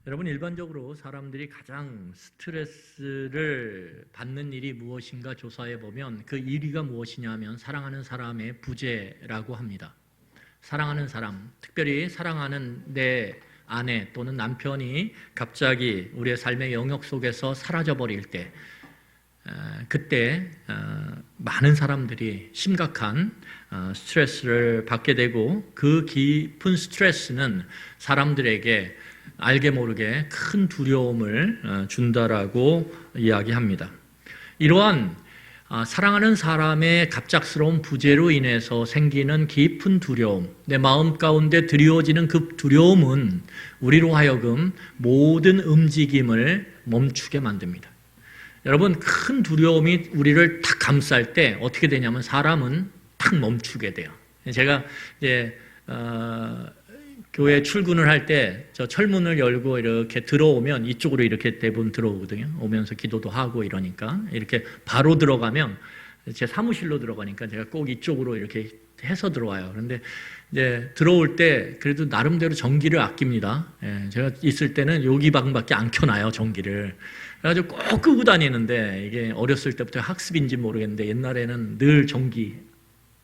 여러분, 일반적으로 사람들이 가장 스트레스를 받는 일이 무엇인가 조사해 보면 그 1위가 무엇이냐 하면 사랑하는 사람의 부재라고 합니다. 사랑하는 사람, 특별히 사랑하는 내 아내 또는 남편이 갑자기 우리의 삶의 영역 속에서 사라져버릴 때, 그때 많은 사람들이 심각한 스트레스를 받게 되고, 그 깊은 스트레스는 사람들에게 알게 모르게 큰 두려움을 준다라고 이야기합니다. 이러한 사랑하는 사람의 갑작스러운 부재로 인해서 생기는 깊은 두려움, 내 마음 가운데 드리워지는 그 두려움은 우리로 하여금 모든 움직임을 멈추게 만듭니다. 여러분, 큰 두려움이 우리를 탁 감쌀 때 어떻게 되냐면 사람은 탁 멈추게 돼요. 제가 이제 교회 출근을 할 때 저 철문을 열고 이렇게 들어오면 이쪽으로 이렇게 대부분 들어오거든요. 오면서 기도도 하고 이러니까 이렇게 바로 들어가면 제 사무실로 들어가니까 제가 꼭 이쪽으로 이렇게 해서 들어와요. 그런데 이제 들어올 때 그래도 나름대로 전기를 아낍니다. 제가 있을 때는 여기 방밖에 안 켜놔요, 전기를. 그래가지고 꼭 끄고 다니는데, 이게 어렸을 때부터 학습인지 모르겠는데 옛날에는 늘 전기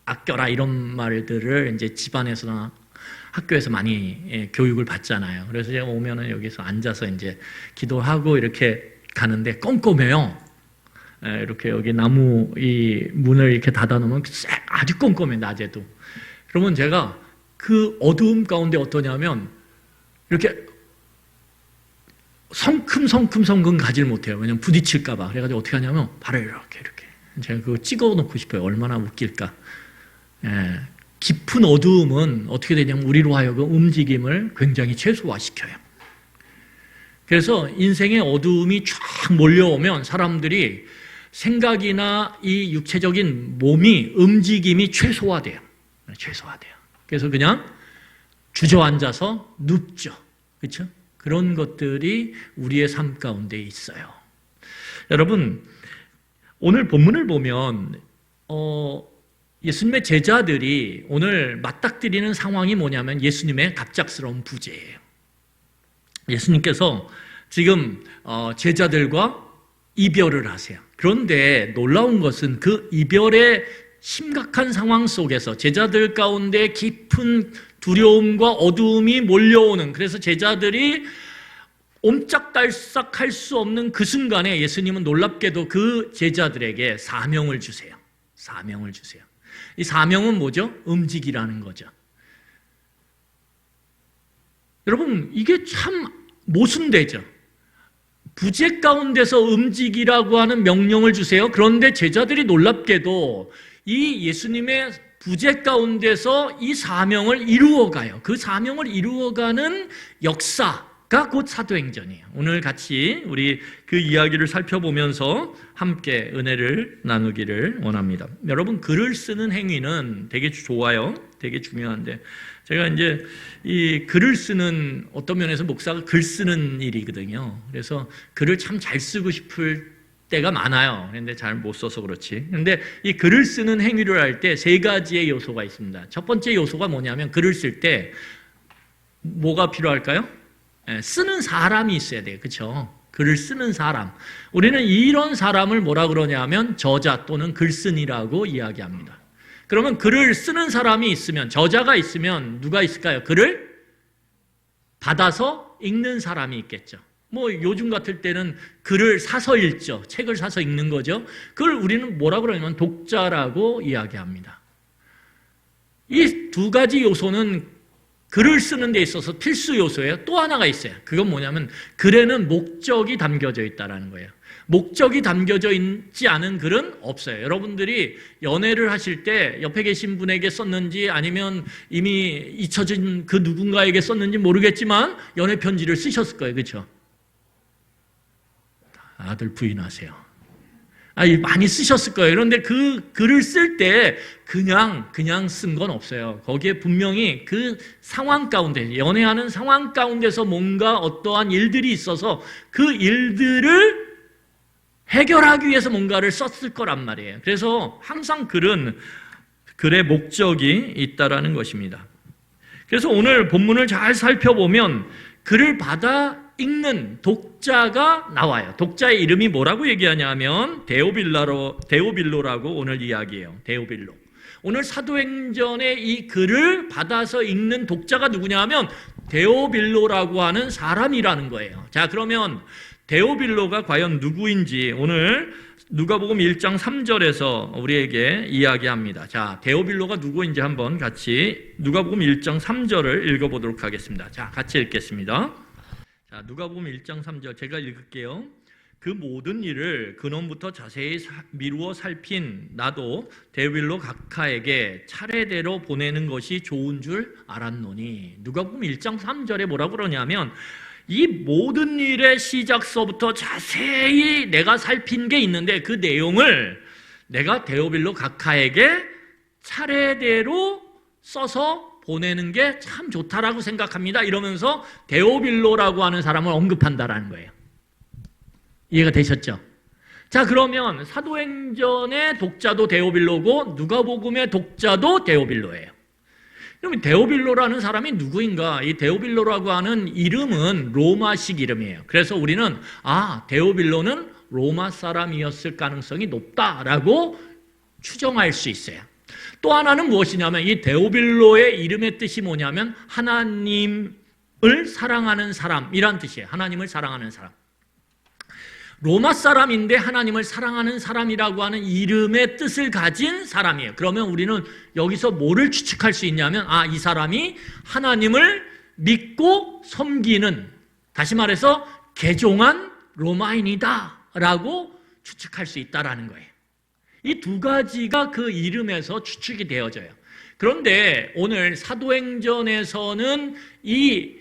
아껴라 이런 말들을 이제 집안에서나 학교에서 많이 교육을 받잖아요. 그래서 제가 오면은 여기서 앉아서 이제 기도하고 이렇게 가는데 꼼꼼해요. 이렇게 여기 나무 이 문을 이렇게 닫아놓으면 아주 꼼꼼해, 낮에도. 그러면 제가 그 어두움 가운데 어떠냐면 이렇게 성큼 가지를 못해요. 왜냐면 부딪힐까봐. 그래가지고 어떻게 하냐면 발을 이렇게 제가 그거 찍어 놓고 싶어요. 얼마나 웃길까. 깊은 어두움은 어떻게 되냐면 우리로 하여금 움직임을 굉장히 최소화시켜요. 그래서 인생의 어두움이 쫙 몰려오면 사람들이 생각이나 이 육체적인 몸이 움직임이 최소화돼요. 그래서 그냥 주저앉아서 눕죠. 그렇죠? 그런 것들이 우리의 삶 가운데 있어요. 여러분, 오늘 본문을 보면 예수님의 제자들이 오늘 맞닥뜨리는 상황이 뭐냐면 예수님의 갑작스러운 부재예요. 예수님께서 지금 제자들과 이별을 하세요. 그런데 놀라운 것은 그 이별의 심각한 상황 속에서 제자들 가운데 깊은 두려움과 어두움이 몰려오는, 그래서 제자들이 옴짝달싹할 수 없는 그 순간에 예수님은 놀랍게도 그 제자들에게 사명을 주세요. 이 사명은 뭐죠? 움직이라는 거죠. 여러분, 이게 참 모순되죠. 부재 가운데서 움직이라고 하는 명령을 주세요. 그런데 제자들이 놀랍게도 이 예수님의 부재 가운데서 이 사명을 이루어가요. 그 사명을 이루어가는 역사가 곧 사도행전이에요. 오늘 같이 우리 그 이야기를 살펴보면서 함께 은혜를 나누기를 원합니다. 여러분, 글을 쓰는 행위는 되게 좋아요. 되게 중요한데, 제가 이제 이 글을 쓰는, 어떤 면에서 목사가 글 쓰는 일이거든요. 그래서 글을 참 잘 쓰고 싶을 때가 많아요. 그런데 잘 못 써서 그렇지. 그런데 이 글을 쓰는 행위를 할 때 세 가지의 요소가 있습니다. 첫 번째 요소가 뭐냐면, 글을 쓸 때 뭐가 필요할까요? 쓰는 사람이 있어야 돼요. 그렇죠? 글을 쓰는 사람. 우리는 이런 사람을 뭐라 그러냐면 저자 또는 글쓴이라고 이야기합니다. 그러면 글을 쓰는 사람이 있으면, 저자가 있으면 누가 있을까요? 글을 받아서 읽는 사람이 있겠죠. 뭐 요즘 같을 때는 글을 사서 읽죠. 책을 사서 읽는 거죠. 그걸 우리는 뭐라 그러냐면 독자라고 이야기합니다. 이 두 가지 요소는 글을 쓰는 데 있어서 필수 요소예요. 또 하나가 있어요. 그건 뭐냐면 글에는 목적이 담겨져 있다는 거예요. 목적이 담겨져 있지 않은 글은 없어요. 여러분들이 연애를 하실 때 옆에 계신 분에게 썼는지 아니면 이미 잊혀진 그 누군가에게 썼는지 모르겠지만 연애 편지를 쓰셨을 거예요. 그렇죠? 다들 부인하세요. 많이 쓰셨을 거예요. 그런데 그 글을 쓸 때 그냥 쓴 건 없어요. 거기에 분명히 그 상황 가운데, 연애하는 상황 가운데서 뭔가 어떠한 일들이 있어서 그 일들을 해결하기 위해서 뭔가를 썼을 거란 말이에요. 그래서 항상 글은 글의 목적이 있다라는 것입니다. 그래서 오늘 본문을 잘 살펴보면 글을 받아 읽는 독자가 나와요. 독자의 이름이 뭐라고 얘기하냐면 데오빌로라고 오늘 이야기해요. 데오빌로. 오늘 사도행전의 이 글을 받아서 읽는 독자가 누구냐 하면 데오빌로라고 하는 사람이라는 거예요. 자, 그러면 데오빌로가 과연 누구인지 오늘 누가복음 1장 3절에서 우리에게 이야기합니다. 자, 데오빌로가 누구인지 한번 같이 누가복음 1장 3절을 읽어보도록 하겠습니다. 자, 같이 읽겠습니다. 자, 누가복음 1장 3절 제가 읽을게요. 그 모든 일을 근원부터 자세히 미루어 살핀 나도 데오빌로 각하에게 차례대로 보내는 것이 좋은 줄 알았노니. 누가복음 1장 3절에 뭐라고 그러냐면 이 모든 일의 시작서부터 자세히 내가 살핀 게 있는데 그 내용을 내가 데오빌로 각하에게 차례대로 써서 보내는 게 참 좋다라고 생각합니다. 이러면서 데오빌로라고 하는 사람을 언급한다라는 거예요. 이해가 되셨죠? 자, 그러면 사도행전의 독자도 데오빌로고 누가복음의 독자도 데오빌로예요. 그러면 데오빌로라는 사람이 누구인가? 이 데오빌로라고 하는 이름은 로마식 이름이에요. 그래서 우리는 데오빌로는 로마 사람이었을 가능성이 높다라고 추정할 수 있어요. 또 하나는 무엇이냐면 이 데오빌로의 이름의 뜻이 뭐냐면 하나님을 사랑하는 사람이란 뜻이에요. 하나님을 사랑하는 사람. 로마 사람인데 하나님을 사랑하는 사람이라고 하는 이름의 뜻을 가진 사람이에요. 그러면 우리는 여기서 뭐를 추측할 수 있냐면 이 사람이 하나님을 믿고 섬기는, 다시 말해서 개종한 로마인이다 라고 추측할 수 있다라는 거예요. 이 두 가지가 그 이름에서 추측이 되어져요. 그런데 오늘 사도행전에서는 이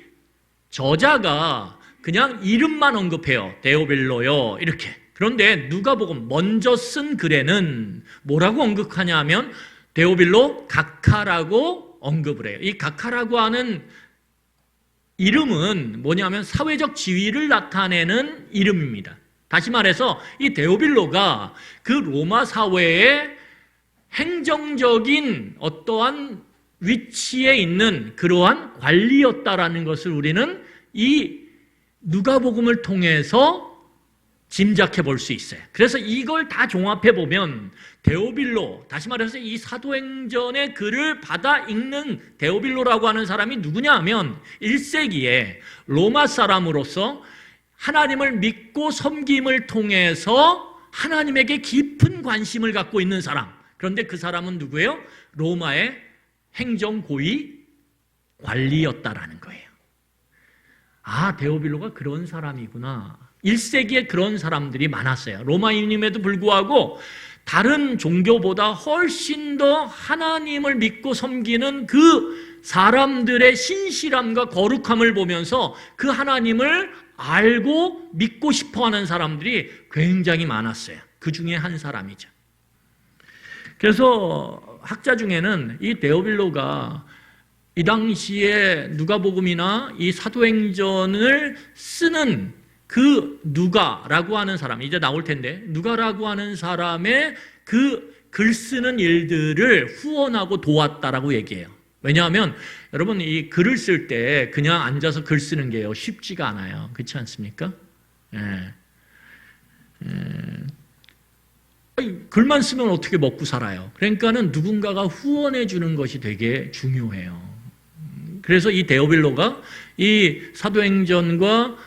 저자가 그냥 이름만 언급해요. 데오빌로요 이렇게. 그런데 누가복음 먼저 쓴 글에는 뭐라고 언급하냐면 데오빌로 각하라고 언급을 해요. 이 각하라고 하는 이름은 뭐냐면 사회적 지위를 나타내는 이름입니다. 다시 말해서 이 데오빌로가 그 로마 사회의 행정적인 어떠한 위치에 있는 그러한 관리였다라는 것을 우리는 이 누가복음을 통해서 짐작해 볼 수 있어요. 그래서 이걸 다 종합해 보면 데오빌로, 다시 말해서 이 사도행전의 글을 받아 읽는 데오빌로라고 하는 사람이 누구냐 하면 1세기에 로마 사람으로서 하나님을 믿고 섬김을 통해서 하나님에게 깊은 관심을 갖고 있는 사람. 그런데 그 사람은 누구예요? 로마의 행정고위 관리였다라는 거예요. 데오빌로가 그런 사람이구나. 1세기에 그런 사람들이 많았어요. 로마인임에도 불구하고 다른 종교보다 훨씬 더 하나님을 믿고 섬기는 그 사람들의 신실함과 거룩함을 보면서 그 하나님을 알고 믿고 싶어하는 사람들이 굉장히 많았어요. 그 중에 한 사람이죠. 그래서 학자 중에는 이 데오빌로가 이 당시에 누가복음이나 이 사도행전을 쓰는 그 누가라고 하는 사람, 이제 나올 텐데 누가라고 하는 사람의 그 글 쓰는 일들을 후원하고 도왔다라고 얘기해요. 왜냐하면 여러분 이 글을 쓸 때 그냥 앉아서 글 쓰는 게요 쉽지가 않아요. 그렇지 않습니까? 글만 쓰면 어떻게 먹고 살아요? 그러니까는 누군가가 후원해 주는 것이 되게 중요해요. 그래서 이 데오빌로가 이 사도행전과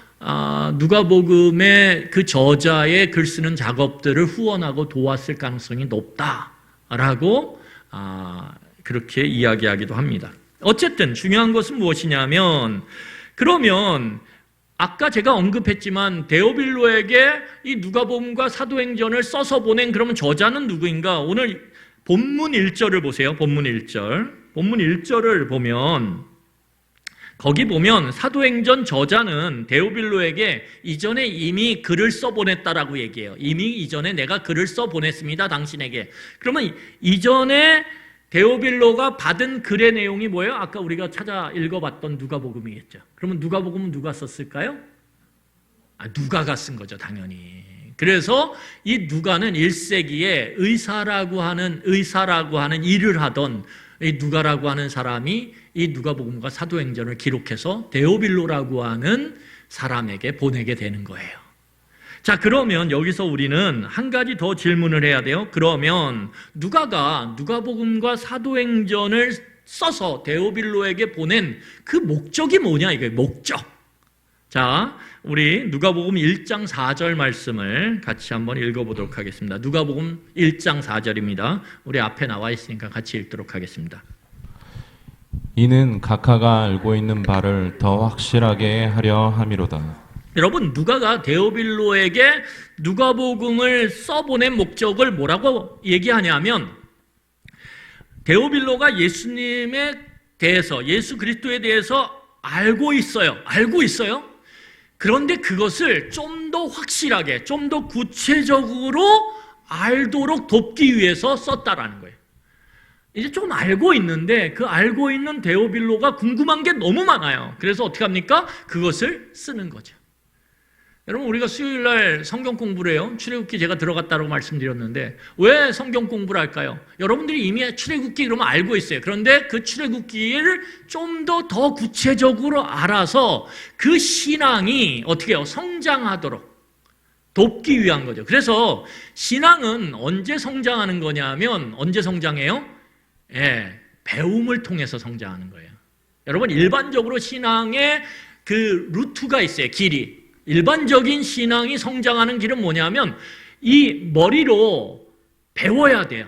누가복음의 그 저자의 글 쓰는 작업들을 후원하고 도왔을 가능성이 높다라고 그렇게 이야기하기도 합니다. 어쨌든 중요한 것은 무엇이냐면 그러면 아까 제가 언급했지만 데오빌로에게 이 누가복음과 사도행전을 써서 보낸 그러면 저자는 누구인가? 오늘 본문 1절을 보세요. 본문 1절. 본문 1절을 보면 거기 보면 사도행전 저자는 데오빌로에게 이전에 이미 글을 써보냈다라고 얘기해요. 이미 이전에 내가 글을 써보냈습니다. 당신에게. 그러면 이전에 데오빌로가 받은 글의 내용이 뭐예요? 아까 우리가 찾아 읽어봤던 누가복음이겠죠. 그러면 누가복음은 누가 썼을까요? 누가가 쓴 거죠, 당연히. 그래서 이 누가는 1세기에 의사라고 하는 일을 하던 이 누가라고 하는 사람이 이 누가복음과 사도행전을 기록해서 데오빌로라고 하는 사람에게 보내게 되는 거예요. 자, 그러면 여기서 우리는 한 가지 더 질문을 해야 돼요. 그러면 누가가 누가복음과 사도행전을 써서 데오빌로에게 보낸 그 목적이 뭐냐, 이거예요. 목적. 자, 우리 누가복음 1장 4절 말씀을 같이 한번 읽어보도록 하겠습니다. 누가복음 1장 4절입니다. 우리 앞에 나와 있으니까 같이 읽도록 하겠습니다. 이는 각하가 알고 있는 바를 더 확실하게 하려 함이로다. 여러분, 누가가 데오빌로에게 누가복음을 써보낸 목적을 뭐라고 얘기하냐면, 데오빌로가 예수님에 대해서, 예수 그리스도에 대해서 알고 있어요. 알고 있어요. 그런데 그것을 좀 더 확실하게, 좀 더 구체적으로 알도록 돕기 위해서 썼다라는 거예요. 이제 좀 알고 있는데 그 알고 있는 데오빌로가 궁금한 게 너무 많아요. 그래서 어떻게 합니까? 그것을 쓰는 거죠. 여러분, 우리가 수요일날 성경 공부를 해요. 출애굽기 제가 들어갔다고 말씀드렸는데 왜 성경 공부를 할까요? 여러분들이 이미 출애굽기 그러면 알고 있어요. 그런데 그 출애굽기를 좀 더 구체적으로 알아서 그 신앙이 어떻게 해요? 성장하도록 돕기 위한 거죠. 그래서 신앙은 언제 성장하는 거냐면, 언제 성장해요? 배움을 통해서 성장하는 거예요. 여러분, 일반적으로 신앙의 그 루트가 있어요. 길이. 일반적인 신앙이 성장하는 길은 뭐냐면 이 머리로 배워야 돼요.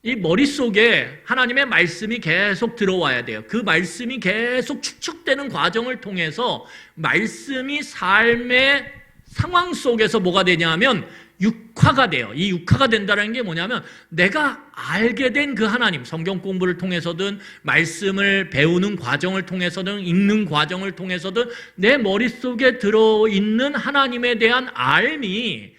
이 머릿속에 하나님의 말씀이 계속 들어와야 돼요. 그 말씀이 계속 축적되는 과정을 통해서 말씀이 삶의 상황 속에서 뭐가 되냐면 육화가 돼요. 이 육화가 된다는 게 뭐냐면 내가 알게 된 그 하나님, 성경 공부를 통해서든 말씀을 배우는 과정을 통해서든 읽는 과정을 통해서든 내 머릿속에 들어있는 하나님에 대한 알미,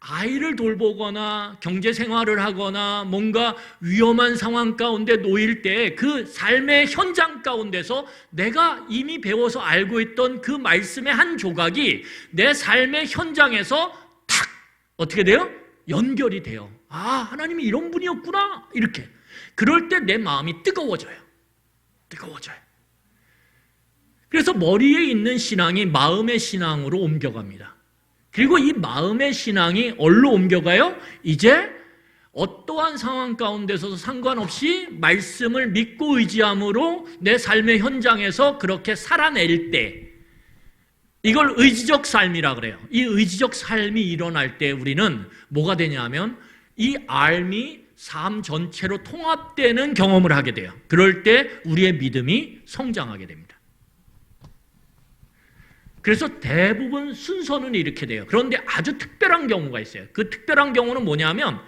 아이를 돌보거나 경제생활을 하거나 뭔가 위험한 상황 가운데 놓일 때 그 삶의 현장 가운데서 내가 이미 배워서 알고 있던 그 말씀의 한 조각이 내 삶의 현장에서 탁 어떻게 돼요? 연결이 돼요. 아, 하나님이 이런 분이었구나, 이렇게. 그럴 때 내 마음이 뜨거워져요. 뜨거워져요. 그래서 머리에 있는 신앙이 마음의 신앙으로 옮겨갑니다. 그리고 이 마음의 신앙이 어디로 옮겨가요? 이제 어떠한 상황 가운데서도 상관없이 말씀을 믿고 의지함으로 내 삶의 현장에서 그렇게 살아낼 때, 이걸 의지적 삶이라 그래요. 이 의지적 삶이 일어날 때 우리는 뭐가 되냐면 이 알미 삶 전체로 통합되는 경험을 하게 돼요. 그럴 때 우리의 믿음이 성장하게 됩니다. 그래서 대부분 순서는 이렇게 돼요. 그런데 아주 특별한 경우가 있어요. 그 특별한 경우는 뭐냐면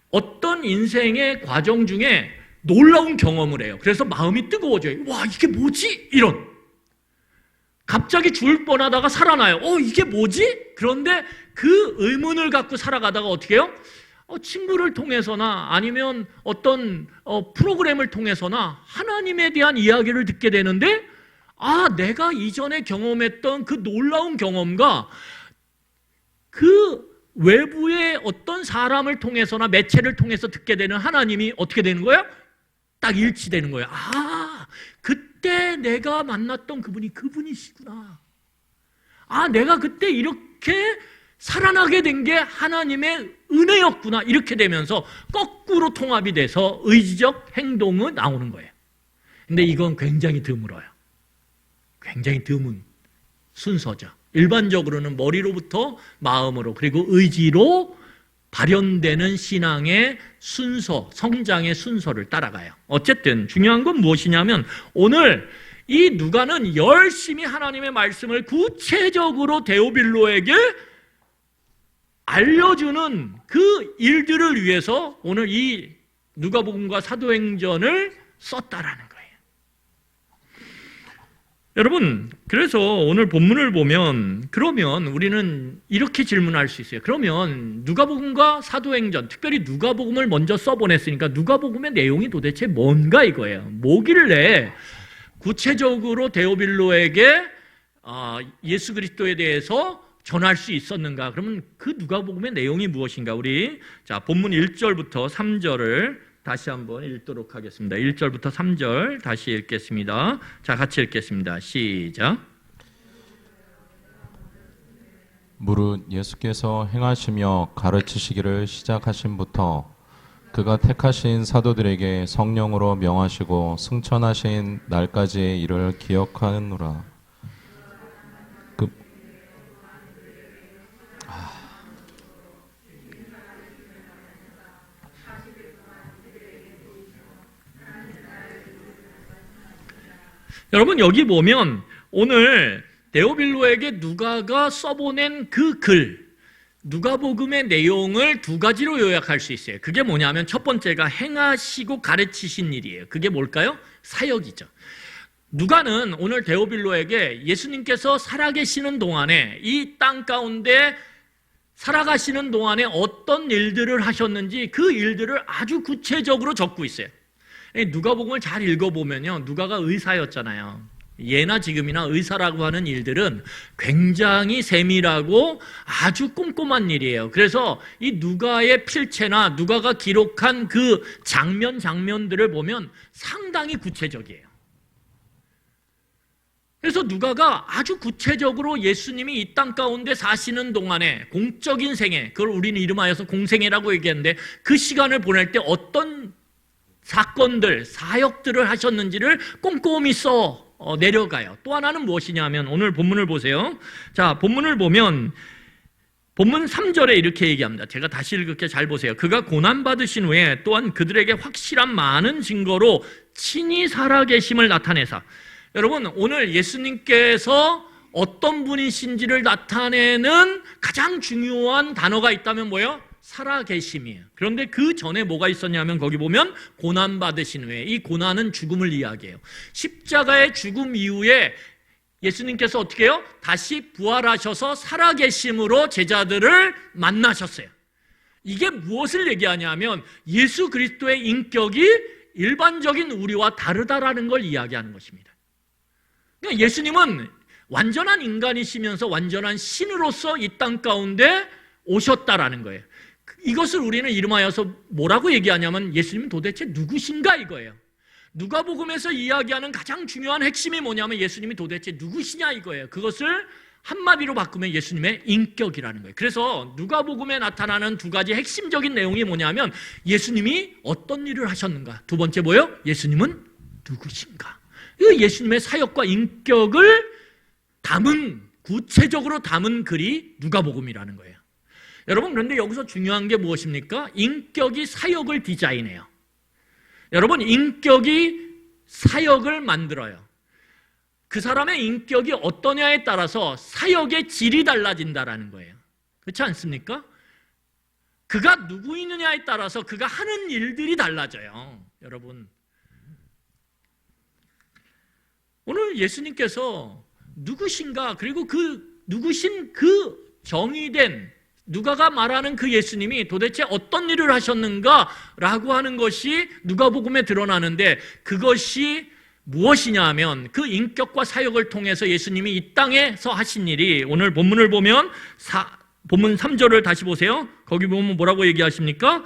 어떤 인생의 과정 중에 놀라운 경험을 해요. 그래서 마음이 뜨거워져요. 와, 이게 뭐지? 이런. 갑자기 죽을 뻔하다가 살아나요. 이게 뭐지? 그런데 그 의문을 갖고 살아가다가 어떻게 해요? 친구를 통해서나 아니면 어떤 프로그램을 통해서나 하나님에 대한 이야기를 듣게 되는데, 내가 이전에 경험했던 그 놀라운 경험과 그 외부의 어떤 사람을 통해서나 매체를 통해서 듣게 되는 하나님이 어떻게 되는 거예요? 딱 일치되는 거예요. 그때 내가 만났던 그분이 그분이시구나. 내가 그때 이렇게 살아나게 된 게 하나님의 은혜였구나. 이렇게 되면서 거꾸로 통합이 돼서 의지적 행동이 나오는 거예요. 근데 이건 굉장히 드물어요. 굉장히 드문 순서죠. 일반적으로는 머리로부터 마음으로 그리고 의지로 발현되는 신앙의 순서, 성장의 순서를 따라가요. 어쨌든 중요한 건 무엇이냐면 오늘 이 누가는 열심히 하나님의 말씀을 구체적으로 데오빌로에게 알려주는 그 일들을 위해서 오늘 이 누가복음과 사도행전을 썼다라는 거예요. 여러분, 그래서 오늘 본문을 보면 그러면 우리는 이렇게 질문할 수 있어요. 그러면 누가복음과 사도행전, 특별히 누가복음을 먼저 써보냈으니까 누가복음의 내용이 도대체 뭔가 이거예요. 뭐길래 구체적으로 데오빌로에게 예수 그리스도에 대해서 전할 수 있었는가? 그러면 그 누가복음의 내용이 무엇인가? 우리 본문 1절부터 3절을 다시 한번 읽도록 하겠습니다. 1절부터 3절 다시 읽겠습니다. 같이 읽겠습니다. 시작. 무릇 예수께서 행하시며 가르치시기를 시작하신부터 그가 택하신 사도들에게 성령으로 명하시고 승천하신 날까지의 일을 기억하느라. 여러분 여기 보면 오늘 데오빌로에게 누가가 써보낸 그 글, 누가복음의 내용을 두 가지로 요약할 수 있어요. 그게 뭐냐면 첫 번째가 행하시고 가르치신 일이에요. 그게 뭘까요? 사역이죠. 누가는 오늘 데오빌로에게 예수님께서 살아계시는 동안에 이 땅 가운데 살아가시는 동안에 어떤 일들을 하셨는지 그 일들을 아주 구체적으로 적고 있어요. 누가복음을 잘 읽어보면요, 누가가 의사였잖아요. 예나 지금이나 의사라고 하는 일들은 굉장히 세밀하고 아주 꼼꼼한 일이에요. 그래서 이 누가의 필체나 누가가 기록한 그 장면들을 보면 상당히 구체적이에요. 그래서 누가가 아주 구체적으로 예수님이 이 땅 가운데 사시는 동안에 공적인 생애, 그걸 우리는 이름하여서 공생애라고 얘기하는데 그 시간을 보낼 때 어떤 사건들, 사역들을 하셨는지를 꼼꼼히 써 내려가요. 또 하나는 무엇이냐면 오늘 본문을 보세요. 자, 본문을 보면 본문 3절에 이렇게 얘기합니다. 제가 다시 읽을게 잘 보세요. 그가 고난받으신 후에 또한 그들에게 확실한 많은 증거로 친히 살아계심을 나타내사. 여러분 오늘 예수님께서 어떤 분이신지를 나타내는 가장 중요한 단어가 있다면 뭐예요? 살아계심이에요. 그런데 그 전에 뭐가 있었냐면 거기 보면 고난받으신 후에, 이 고난은 죽음을 이야기해요. 십자가의 죽음 이후에 예수님께서 어떻게 해요? 다시 부활하셔서 살아계심으로 제자들을 만나셨어요. 이게 무엇을 얘기하냐면 예수 그리스도의 인격이 일반적인 우리와 다르다라는 걸 이야기하는 것입니다. 그러니까 예수님은 완전한 인간이시면서 완전한 신으로서 이 땅 가운데 오셨다라는 거예요. 이것을 우리는 이름하여서 뭐라고 얘기하냐면 예수님은 도대체 누구신가 이거예요. 누가복음에서 이야기하는 가장 중요한 핵심이 뭐냐면 예수님이 도대체 누구시냐 이거예요. 그것을 한마디로 바꾸면 예수님의 인격이라는 거예요. 그래서 누가복음에 나타나는 두 가지 핵심적인 내용이 뭐냐면 예수님이 어떤 일을 하셨는가, 두 번째 뭐예요? 예수님은 누구신가. 이 예수님의 사역과 인격을 구체적으로 담은 글이 누가복음이라는 거예요. 여러분 그런데 여기서 중요한 게 무엇입니까? 인격이 사역을 디자인해요. 여러분 인격이 사역을 만들어요. 그 사람의 인격이 어떠냐에 따라서 사역의 질이 달라진다라는 거예요. 그렇지 않습니까? 그가 누구이느냐에 따라서 그가 하는 일들이 달라져요. 여러분 오늘 예수님께서 누구신가, 그리고 그 누구신 그 정의된 누가가 말하는 그 예수님이 도대체 어떤 일을 하셨는가라고 하는 것이 누가복음에 드러나는데 그것이 무엇이냐 하면 그 인격과 사역을 통해서 예수님이 이 땅에서 하신 일이 오늘 본문을 보면 본문 3절을 다시 보세요. 거기 보면 뭐라고 얘기하십니까?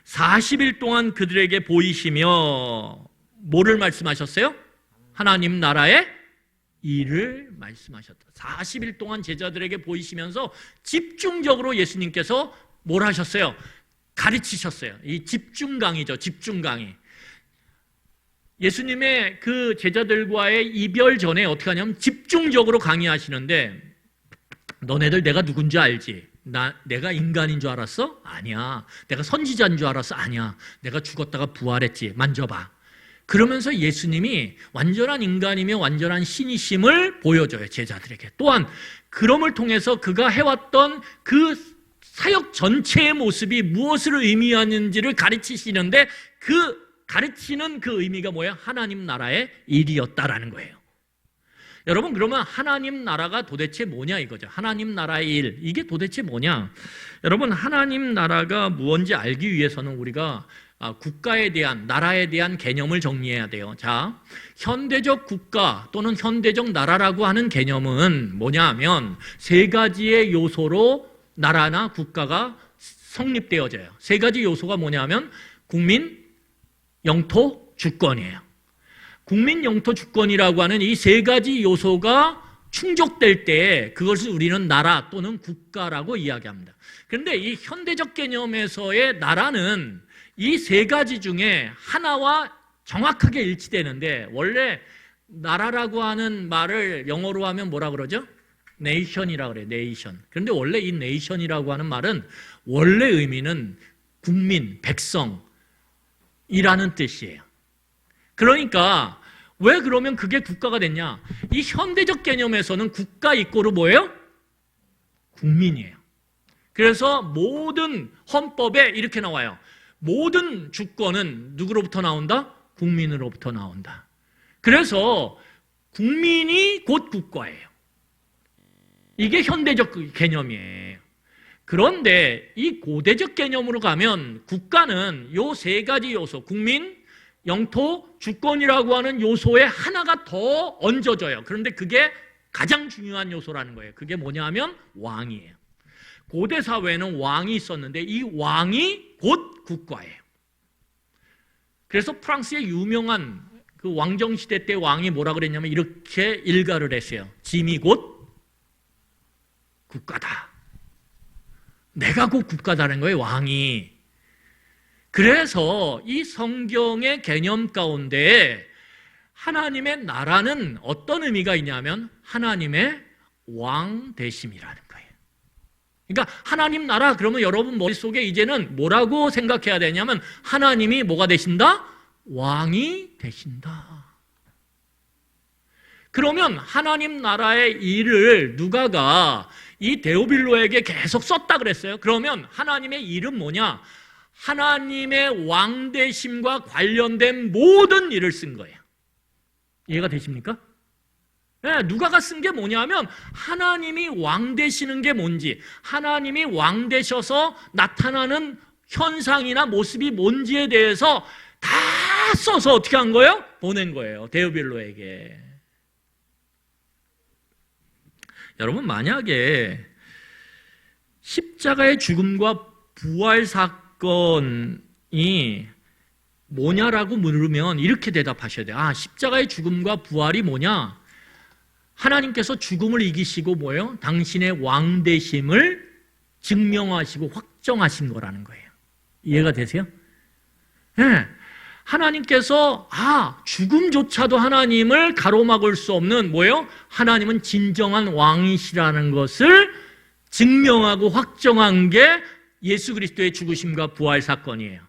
40일 동안 그들에게 보이시며 뭐를 말씀하셨어요? 하나님 나라의 일을 말씀하셨다. 40일 동안 제자들에게 보이시면서 집중적으로 예수님께서 뭘 하셨어요? 가르치셨어요. 이 집중 강의죠. 집중 강의. 예수님의 그 제자들과의 이별 전에 어떻게 하냐면 집중적으로 강의하시는데 너네들 내가 누군지 알지? 내가 인간인 줄 알았어? 아니야. 내가 선지자인 줄 알았어? 아니야. 내가 죽었다가 부활했지. 만져봐. 그러면서 예수님이 완전한 인간이며 완전한 신이심을 보여줘요. 제자들에게. 또한 그럼을 통해서 그가 해왔던 그 사역 전체의 모습이 무엇을 의미하는지를 가르치시는데 그 가르치는 그 의미가 뭐예요? 하나님 나라의 일이었다라는 거예요. 여러분 그러면 하나님 나라가 도대체 뭐냐 이거죠. 하나님 나라의 일, 이게 도대체 뭐냐. 여러분 하나님 나라가 무엇인지 알기 위해서는 우리가 국가에 대한, 나라에 대한 개념을 정리해야 돼요. 자, 현대적 국가 또는 현대적 나라라고 하는 개념은 뭐냐 하면 세 가지의 요소로 나라나 국가가 성립되어져요. 세 가지 요소가 뭐냐 하면 국민, 영토, 주권이에요. 국민, 영토, 주권이라고 하는 이 세 가지 요소가 충족될 때 그것을 우리는 나라 또는 국가라고 이야기합니다. 그런데 이 현대적 개념에서의 나라는 이 세 가지 중에 하나와 정확하게 일치되는데, 원래 나라라고 하는 말을 영어로 하면 뭐라 그러죠? 네이션이라고 그래요. 네이션. 그런데 원래 이 네이션이라고 하는 말은 원래 의미는 국민, 백성이라는 뜻이에요. 그러니까 왜 그러면 그게 국가가 됐냐? 이 현대적 개념에서는 국가 이꼬르 뭐예요? 국민이에요. 그래서 모든 헌법에 이렇게 나와요. 모든 주권은 누구로부터 나온다? 국민으로부터 나온다. 그래서 국민이 곧 국가예요. 이게 현대적 개념이에요. 그런데 이 고대적 개념으로 가면 국가는 요 세 가지 요소, 국민, 영토, 주권이라고 하는 요소에 하나가 더 얹어져요. 그런데 그게 가장 중요한 요소라는 거예요. 그게 뭐냐 하면 왕이에요. 고대 사회에는 왕이 있었는데 이 왕이 곧 국가예요. 그래서 프랑스의 유명한 그 왕정시대 때 왕이 뭐라 그랬냐면 이렇게 일가를 했어요. 짐이 곧 국가다. 내가 곧 국가다는 거예요, 왕이. 그래서 이 성경의 개념 가운데 하나님의 나라는 어떤 의미가 있냐면 하나님의 왕 되심이라는 거예요. 그러니까 하나님 나라 그러면 여러분 머릿속에 이제는 뭐라고 생각해야 되냐면 하나님이 뭐가 되신다? 왕이 되신다. 그러면 하나님 나라의 일을 누가가 이 데오빌로에게 계속 썼다 그랬어요. 그러면 하나님의 일은 뭐냐? 하나님의 왕되심과 관련된 모든 일을 쓴 거예요. 이해가 되십니까? 네, 누가가 쓴 게 뭐냐면 하나님이 왕되시는 게 뭔지, 하나님이 왕되셔서 나타나는 현상이나 모습이 뭔지에 대해서 다 써서 어떻게 한 거예요? 보낸 거예요. 데오빌로에게. 여러분, 만약에 십자가의 죽음과 부활 사건이 뭐냐라고 물으면 이렇게 대답하셔야 돼요. 십자가의 죽음과 부활이 뭐냐? 하나님께서 죽음을 이기시고 뭐예요? 당신의 왕되심을 증명하시고 확정하신 거라는 거예요. 이해가 되세요? 네. 하나님께서 죽음조차도 하나님을 가로막을 수 없는 뭐예요? 하나님은 진정한 왕이시라는 것을 증명하고 확정한 게 예수 그리스도의 죽으심과 부활 사건이에요.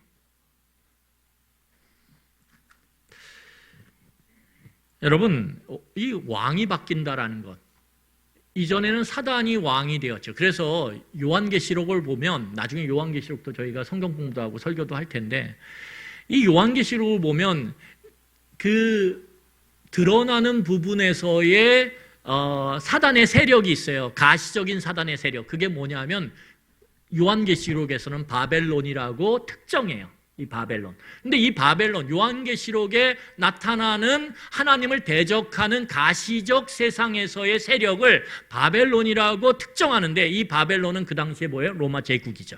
여러분, 이 왕이 바뀐다라는 것, 이전에는 사단이 왕이 되었죠. 그래서 요한계시록을 보면, 나중에 요한계시록도 저희가 성경 공부도 하고 설교도 할 텐데, 이 요한계시록을 보면 그 드러나는 부분에서의 사단의 세력이 있어요. 가시적인 사단의 세력. 그게 뭐냐면 요한계시록에서는 바벨론이라고 특정해요. 이 바벨론. 근데 이 바벨론, 요한계시록에 나타나는 하나님을 대적하는 가시적 세상에서의 세력을 바벨론이라고 특정하는데, 이 바벨론은 그 당시에 뭐예요? 로마 제국이죠.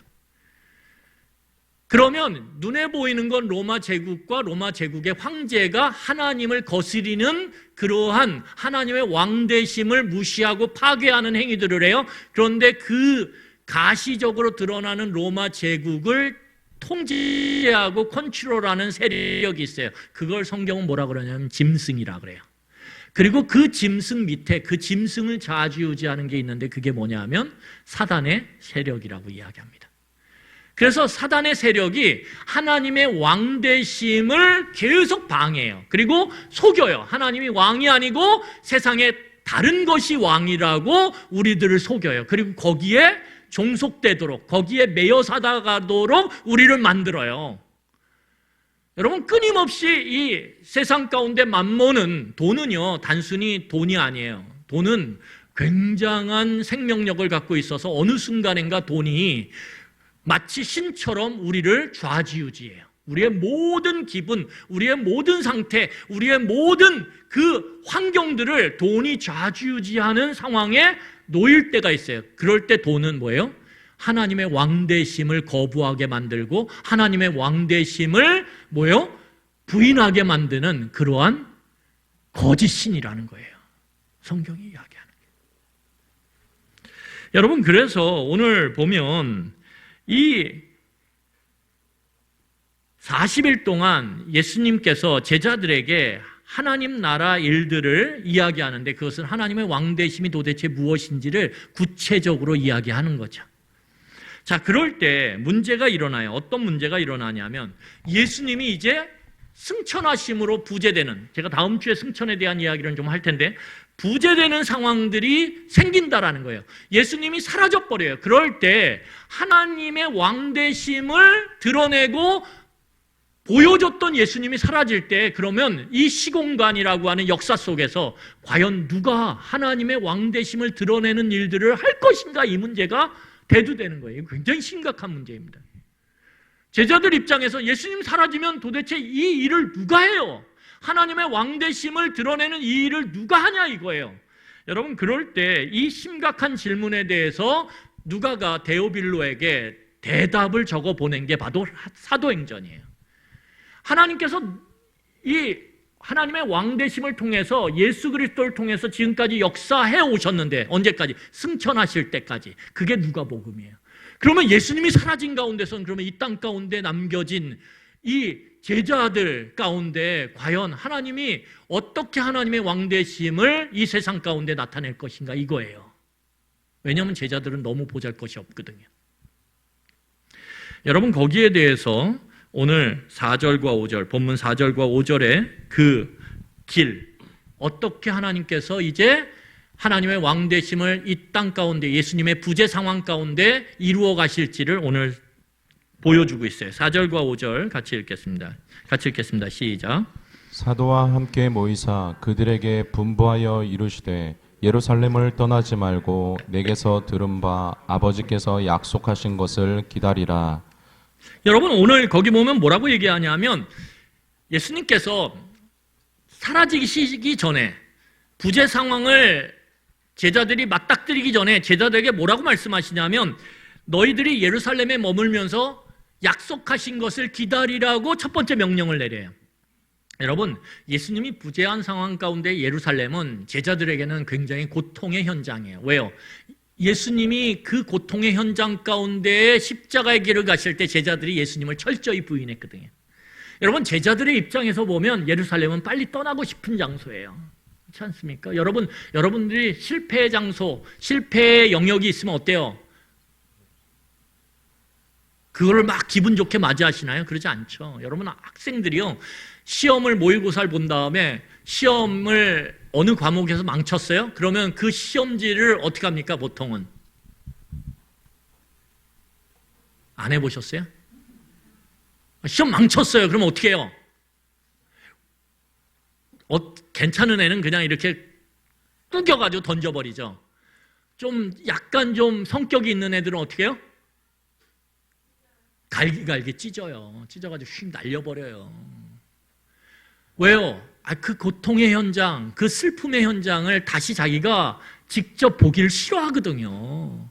그러면 눈에 보이는 건 로마 제국과 로마 제국의 황제가 하나님을 거스리는 그러한 하나님의 왕되심을 무시하고 파괴하는 행위들을 해요. 그런데 그 가시적으로 드러나는 로마 제국을 통제하고 컨트롤하는 세력이 있어요. 그걸 성경은 뭐라 그러냐면 짐승이라 그래요. 그리고 그 짐승 밑에 그 짐승을 좌지우지하는 게 있는데 그게 뭐냐면 사단의 세력이라고 이야기합니다. 그래서 사단의 세력이 하나님의 왕되심을 계속 방해해요. 그리고 속여요. 하나님이 왕이 아니고 세상에 다른 것이 왕이라고 우리들을 속여요. 그리고 거기에 종속되도록, 거기에 매여 살아가도록 우리를 만들어요. 여러분, 끊임없이 이 세상 가운데 만몬은, 돈은요 단순히 돈이 아니에요. 돈은 굉장한 생명력을 갖고 있어서 어느 순간인가 돈이 마치 신처럼 우리를 좌지우지해요. 우리의 모든 기분, 우리의 모든 상태, 우리의 모든 그 환경들을 돈이 좌지우지하는 상황에 놓일 때가 있어요. 그럴 때 돈은 뭐예요? 하나님의 왕되심을 거부하게 만들고 하나님의 왕되심을 뭐예요? 부인하게 만드는 그러한 거짓신이라는 거예요. 성경이 이야기하는 게. 여러분, 그래서 오늘 보면 이 40일 동안 예수님께서 제자들에게 하나님 나라 일들을 이야기하는데 그것은 하나님의 왕되심이 도대체 무엇인지를 구체적으로 이야기하는 거죠. 자, 그럴 때 문제가 일어나요. 어떤 문제가 일어나냐면 예수님이 이제 승천하심으로 부재되는, 제가 다음 주에 승천에 대한 이야기를 좀 할 텐데 부재되는 상황들이 생긴다라는 거예요. 예수님이 사라져버려요. 그럴 때 하나님의 왕되심을 드러내고 보여줬던 예수님이 사라질 때 그러면 이 시공간이라고 하는 역사 속에서 과연 누가 하나님의 왕되심을 드러내는 일들을 할 것인가, 이 문제가 대두되는 거예요. 굉장히 심각한 문제입니다. 제자들 입장에서 예수님 사라지면 도대체 이 일을 누가 해요? 하나님의 왕되심을 드러내는 이 일을 누가 하냐 이거예요. 여러분, 그럴 때 이 심각한 질문에 대해서 누가가 데오빌로에게 대답을 적어 보낸 게 바로 사도행전이에요. 하나님께서 이 하나님의 왕되심을 통해서 예수 그리스도를 통해서 지금까지 역사해 오셨는데, 언제까지? 승천하실 때까지. 그게 누가복음이에요. 그러면 예수님이 사라진 가운데서는 그러면 이 땅 가운데 남겨진 이 제자들 가운데 과연 하나님이 어떻게 하나님의 왕되심을 이 세상 가운데 나타낼 것인가, 이거예요. 왜냐하면 제자들은 너무 보잘것이 없거든요. 여러분, 거기에 대해서 오늘 4절과 5절, 본문 4절과 5절의 그 길, 어떻게 하나님께서 이제 하나님의 왕되심을 이 땅 가운데 예수님의 부재 상황 가운데 이루어 가실지를 오늘 보여주고 있어요. 4절과 5절 같이 읽겠습니다. 시작. 사도와 함께 모이사 그들에게 분부하여 이르시되 예루살렘을 떠나지 말고 내게서 들은 바 아버지께서 약속하신 것을 기다리라. 여러분, 오늘 거기 보면 뭐라고 얘기하냐면 예수님께서 사라지기 전에 부재 상황을 제자들이 맞닥뜨리기 전에 제자들에게 뭐라고 말씀하시냐면 너희들이 예루살렘에 머물면서 약속하신 것을 기다리라고 첫 번째 명령을 내려요. 여러분, 예수님이 부재한 상황 가운데 예루살렘은 제자들에게는 굉장히 고통의 현장이에요. 왜요? 예수님이 그 고통의 현장 가운데 십자가의 길을 가실 때 제자들이 예수님을 철저히 부인했거든요. 여러분, 제자들의 입장에서 보면 예루살렘은 빨리 떠나고 싶은 장소예요. 그렇지 않습니까? 여러분들이 실패의 장소, 실패의 영역이 있으면 어때요? 그거를 막 기분 좋게 맞이하시나요? 그러지 않죠. 여러분, 학생들이요, 시험을 모의고사를 본 다음에 시험을 어느 과목에서 망쳤어요? 그러면 그 시험지를 어떻게 합니까? 보통은 안 해보셨어요? 시험 망쳤어요. 그러면 어떻게 해요? 괜찮은 애는 그냥 이렇게 꾸겨가지고 던져버리죠. 좀 약간 좀 성격이 있는 애들은 어떻게 해요? 갈기갈기 찢어요. 찢어가지고 휙 날려버려요. 왜요? 그 고통의 현장, 그 슬픔의 현장을 다시 자기가 직접 보기를 싫어하거든요.